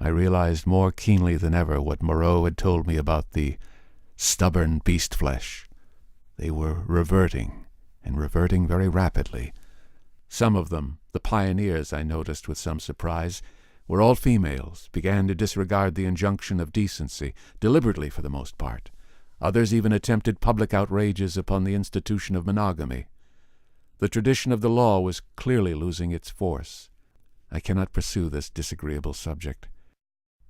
I realized more keenly than ever what Moreau had told me about the stubborn beast flesh. They were reverting, and reverting very rapidly. Some of them, the pioneers, I noticed with some surprise, were all females, began to disregard the injunction of decency, deliberately for the most part. Others even attempted public outrages upon the institution of monogamy. The tradition of the law was clearly losing its force. I cannot pursue this disagreeable subject.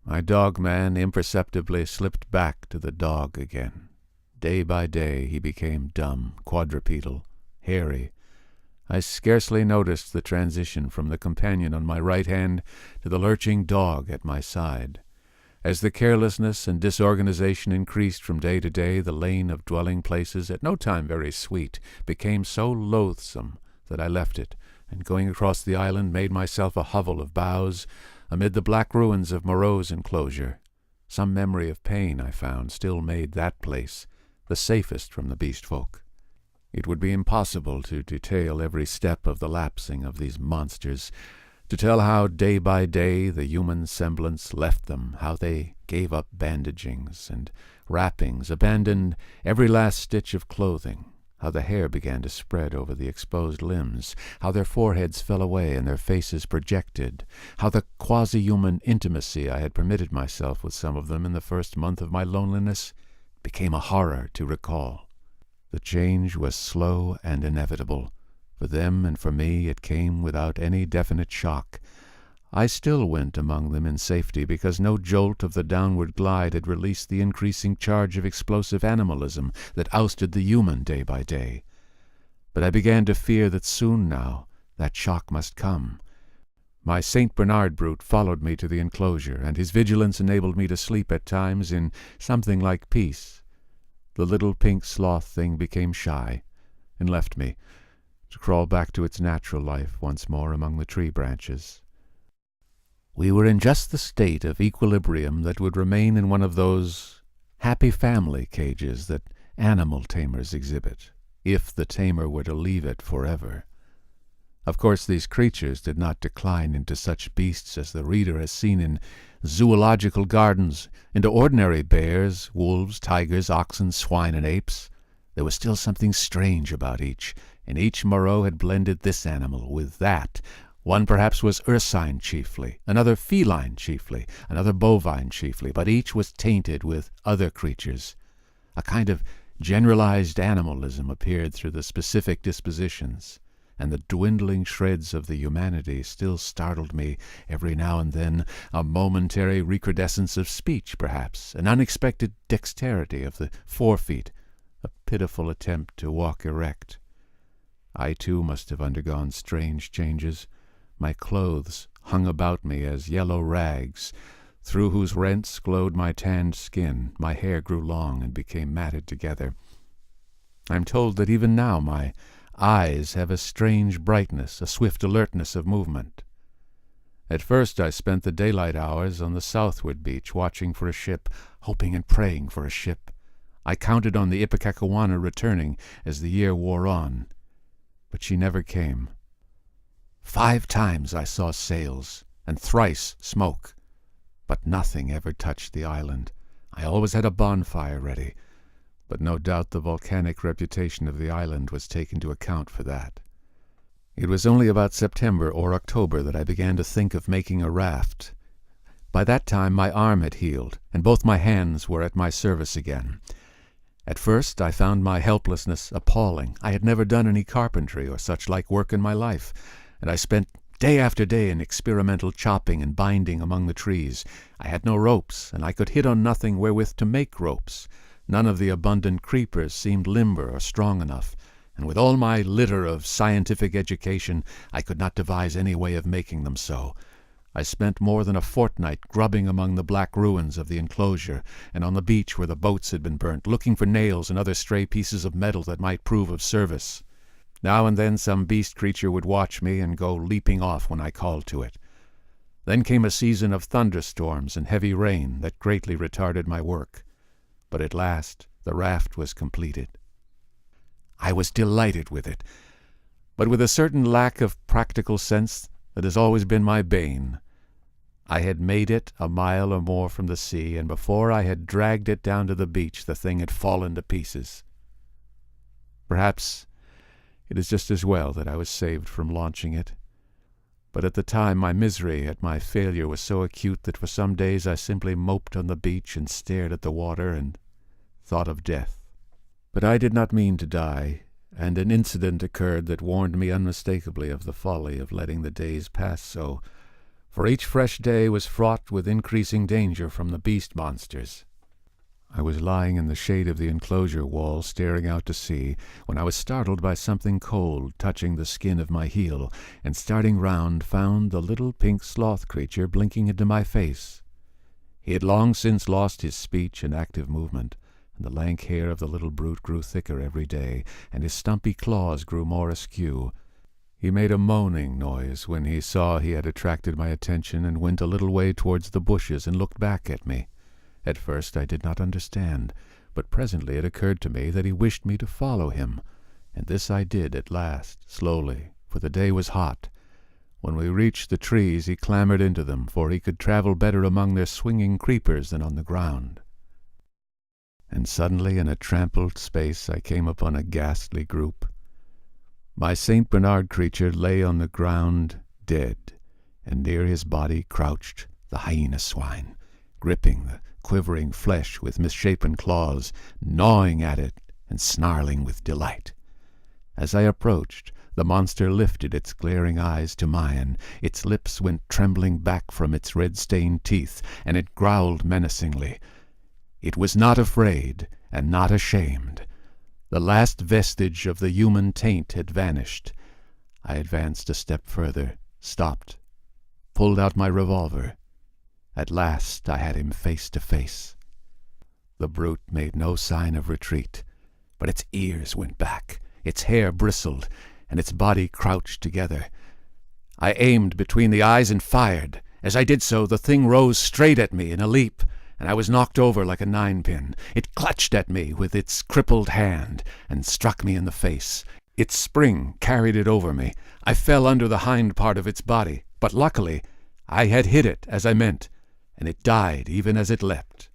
My dog-man imperceptibly slipped back to the dog again. Day by day he became dumb, quadrupedal, hairy. I scarcely noticed the transition from the companion on my right hand to the lurching dog at my side. As the carelessness and disorganization increased from day to day, the lane of dwelling places, at no time very sweet, became so loathsome that I left it, and going across the island made myself a hovel of boughs amid the black ruins of Moreau's enclosure. Some memory of pain, I found, still made that place the safest from the beast folk. It would be impossible to detail every step of the lapsing of these monsters, to tell how day by day the human semblance left them, how they gave up bandagings and wrappings, abandoned every last stitch of clothing, how the hair began to spread over the exposed limbs, how their foreheads fell away and their faces projected, how the quasi-human intimacy I had permitted myself with some of them in the first month of my loneliness became a horror to recall. The change was slow and inevitable. For them and for me it came without any definite shock. I still went among them in safety because no jolt of the downward glide had released the increasing charge of explosive animalism that ousted the human day by day. But I began to fear that soon now that shock must come. My St. Bernard brute followed me to the enclosure, and his vigilance enabled me to sleep at times in something like peace. The little pink sloth thing became shy and left me, to crawl back to its natural life once more among the tree branches. We were in just the state of equilibrium that would remain in one of those happy family cages that animal tamers exhibit, if the tamer were to leave it forever. Of course, these creatures did not decline into such beasts as the reader has seen in zoological gardens, into ordinary bears, wolves, tigers, oxen, swine, and apes. There was still something strange about each, and each Moreau had blended this animal with that. One perhaps was ursine chiefly, another feline chiefly, another bovine chiefly, but each was tainted with other creatures. A kind of generalized animalism appeared through the specific dispositions, and the dwindling shreds of the humanity still startled me every now and then, a momentary recrudescence of speech, perhaps, an unexpected dexterity of the forefeet, a pitiful attempt to walk erect. I, too, must have undergone strange changes. My clothes hung about me as yellow rags, through whose rents glowed my tanned skin. My hair grew long and became matted together. I am told that even now my eyes have a strange brightness, a swift alertness of movement. At first I spent the daylight hours on the southward beach watching for a ship, hoping and praying for a ship. I counted on the Ipecacuanha returning as the year wore on, but she never came. 5 times I saw sails, and thrice smoke, but nothing ever touched the island. I always had a bonfire ready, but no doubt the volcanic reputation of the island was taken to account for that. It was only about September or October that I began to think of making a raft. By that time my arm had healed, and both my hands were at my service again. At first I found my helplessness appalling. I had never done any carpentry or such like work in my life, and I spent day after day in experimental chopping and binding among the trees. I had no ropes, and I could hit on nothing wherewith to make ropes. None of the abundant creepers seemed limber or strong enough, and with all my litter of scientific education, I could not devise any way of making them so. I spent more than a fortnight grubbing among the black ruins of the enclosure and on the beach where the boats had been burnt, looking for nails and other stray pieces of metal that might prove of service. Now and then some beast creature would watch me and go leaping off when I called to it. Then came a season of thunderstorms and heavy rain that greatly retarded my work. But at last the raft was completed. I was delighted with it, but with a certain lack of practical sense that has always been my bane. I had made it a mile or more from the sea, and before I had dragged it down to the beach, the thing had fallen to pieces. Perhaps it is just as well that I was saved from launching it. But at the time my misery at my failure was so acute that for some days I simply moped on the beach and stared at the water and thought of death. But I did not mean to die, and an incident occurred that warned me unmistakably of the folly of letting the days pass so, for each fresh day was fraught with increasing danger from the beast monsters. I was lying in the shade of the enclosure wall, staring out to sea, when I was startled by something cold touching the skin of my heel, and starting round found the little pink sloth creature blinking into my face. He had long since lost his speech and active movement, and the lank hair of the little brute grew thicker every day, and his stumpy claws grew more askew. He made a moaning noise when he saw he had attracted my attention, and went a little way towards the bushes and looked back at me. At first I did not understand, but presently it occurred to me that he wished me to follow him, and this I did at last, slowly, for the day was hot. When we reached the trees he clambered into them, for he could travel better among their swinging creepers than on the ground. And suddenly in a trampled space I came upon a ghastly group. My St. Bernard creature lay on the ground dead, and near his body crouched the hyena swine, gripping the quivering flesh with misshapen claws, gnawing at it and snarling with delight. As I approached, the monster lifted its glaring eyes to mine, its lips went trembling back from its red-stained teeth, and it growled menacingly. It was not afraid, and not ashamed. The last vestige of the human taint had vanished. I advanced a step further, stopped, pulled out my revolver. At last I had him face to face. The brute made no sign of retreat, but its ears went back, its hair bristled, and its body crouched together. I aimed between the eyes and fired. As I did so, the thing rose straight at me in a leap, and I was knocked over like a ninepin. It clutched at me with its crippled hand and struck me in the face. Its spring carried it over me. I fell under the hind part of its body, but luckily I had hit it as I meant, and it died even as it leapt.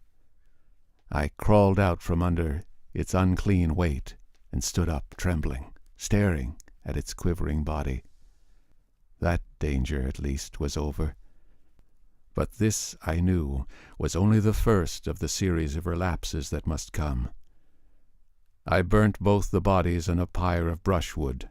I crawled out from under its unclean weight and stood up, trembling, staring at its quivering body. That danger, at least, was over. But this, I knew, was only the first of the series of relapses that must come. I burnt both the bodies in a pyre of brushwood.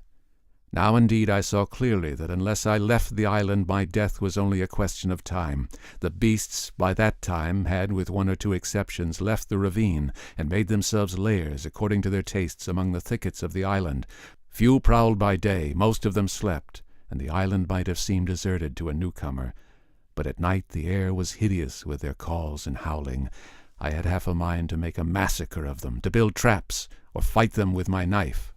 Now indeed I saw clearly that unless I left the island my death was only a question of time. The beasts by that time had, with one or two exceptions, left the ravine, and made themselves lairs according to their tastes among the thickets of the island. Few prowled by day, most of them slept, and the island might have seemed deserted to a newcomer. But at night the air was hideous with their calls and howling. I had half a mind to make a massacre of them, to build traps, or fight them with my knife.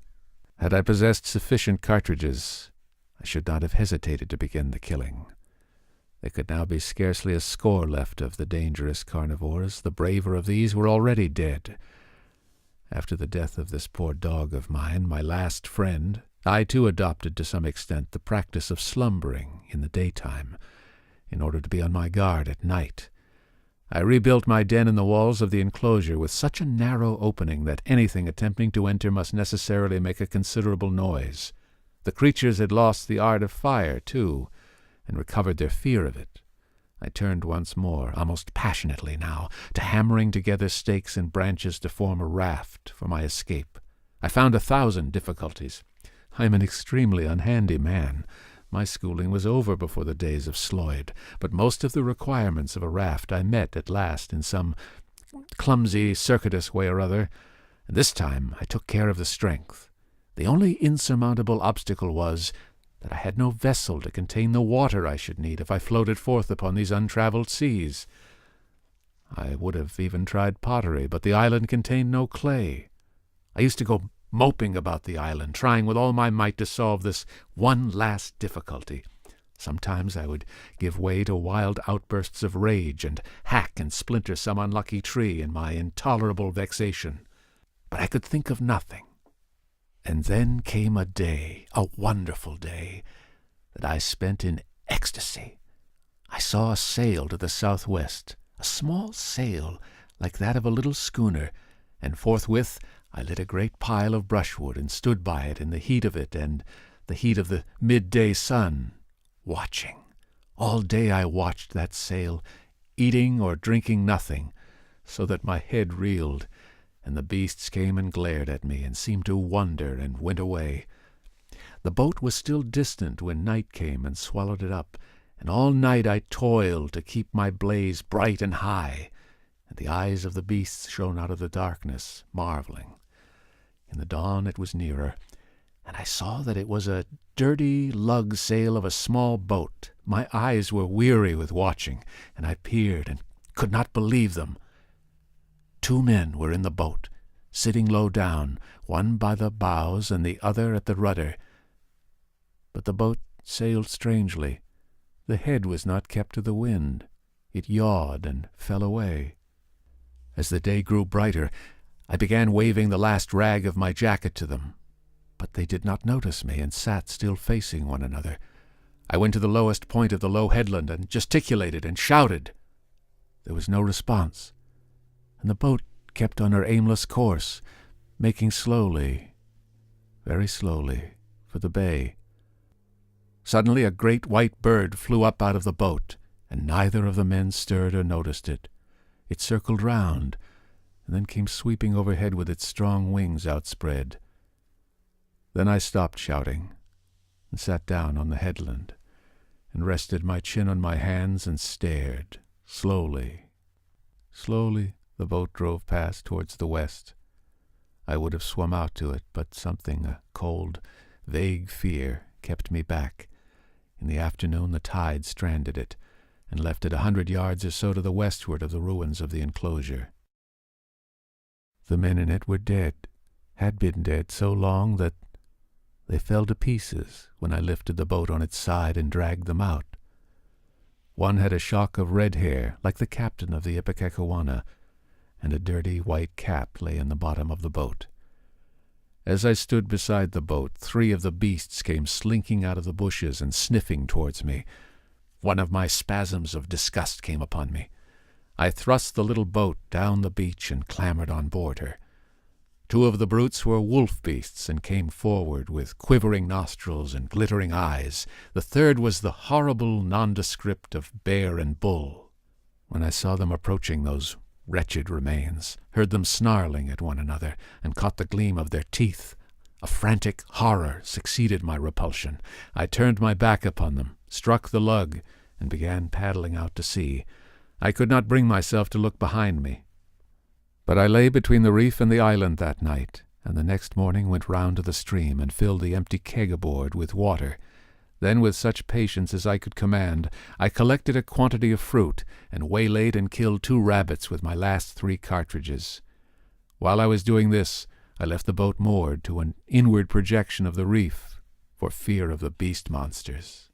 Had I possessed sufficient cartridges, I should not have hesitated to begin the killing. There could now be scarcely a score left of the dangerous carnivores. The braver of these were already dead. After the death of this poor dog of mine, my last friend, I too adopted to some extent the practice of slumbering in the daytime, in order to be on my guard at night. I rebuilt my den in the walls of the enclosure with such a narrow opening that anything attempting to enter must necessarily make a considerable noise. The creatures had lost the art of fire, too, and recovered their fear of it. I turned once more, almost passionately now, to hammering together stakes and branches to form a raft for my escape. I found 1,000 difficulties. I am an extremely unhandy man. My schooling was over before the days of Sloyd, but most of the requirements of a raft I met at last in some clumsy, circuitous way or other, and this time I took care of the strength. The only insurmountable obstacle was that I had no vessel to contain the water I should need if I floated forth upon these untraveled seas. I would have even tried pottery, but the island contained no clay. I used to go moping about the island, trying with all my might to solve this one last difficulty. Sometimes I would give way to wild outbursts of rage and hack and splinter some unlucky tree in my intolerable vexation. But I could think of nothing. And then came a day, a wonderful day, that I spent in ecstasy. I saw a sail to the southwest, a small sail like that of a little schooner, and forthwith I lit a great pile of brushwood and stood by it in the heat of it and the heat of the midday sun, watching. All day I watched that sail, eating or drinking nothing, so that my head reeled, and the beasts came and glared at me and seemed to wonder and went away. The boat was still distant when night came and swallowed it up, and all night I toiled to keep my blaze bright and high, and the eyes of the beasts shone out of the darkness, marveling. In the dawn it was nearer, and I saw that it was a dirty lug sail of a small boat. My eyes were weary with watching, and I peered and could not believe them. 2 men were in the boat, sitting low down, one by the bows and the other at the rudder. But the boat sailed strangely. The head was not kept to the wind. It yawed and fell away. As the day grew brighter, I began waving the last rag of my jacket to them, but they did not notice me and sat still facing one another. I went to the lowest point of the low headland and gesticulated and shouted. There was no response, and the boat kept on her aimless course, making slowly, very slowly, for the bay. Suddenly a great white bird flew up out of the boat, and neither of the men stirred or noticed it. It circled round, and then came sweeping overhead with its strong wings outspread. Then I stopped shouting, and sat down on the headland, and rested my chin on my hands and stared. Slowly, slowly the boat drove past towards the west. I would have swum out to it, but something, a cold, vague fear, kept me back. In the afternoon the tide stranded it, and left it 100 yards or so to the westward of the ruins of the enclosure. The men in it were dead, had been dead so long that they fell to pieces when I lifted the boat on its side and dragged them out. One had a shock of red hair, like the captain of the Ipecacuanha, and a dirty white cap lay in the bottom of the boat. As I stood beside the boat, 3 of the beasts came slinking out of the bushes and sniffing towards me. One of my spasms of disgust came upon me. I thrust the little boat down the beach and clambered on board her. 2 of the brutes were wolf beasts and came forward with quivering nostrils and glittering eyes. The 3rd was the horrible nondescript of bear and bull. When I saw them approaching, those wretched remains, heard them snarling at one another, and caught the gleam of their teeth, a frantic horror succeeded my repulsion. I turned my back upon them, struck the lug, and began paddling out to sea. I could not bring myself to look behind me. But I lay between the reef and the island that night, and the next morning went round to the stream and filled the empty keg aboard with water. Then, with such patience as I could command, I collected a quantity of fruit, and waylaid and killed 2 rabbits with my last 3 cartridges. While I was doing this, I left the boat moored to an inward projection of the reef, for fear of the beast monsters.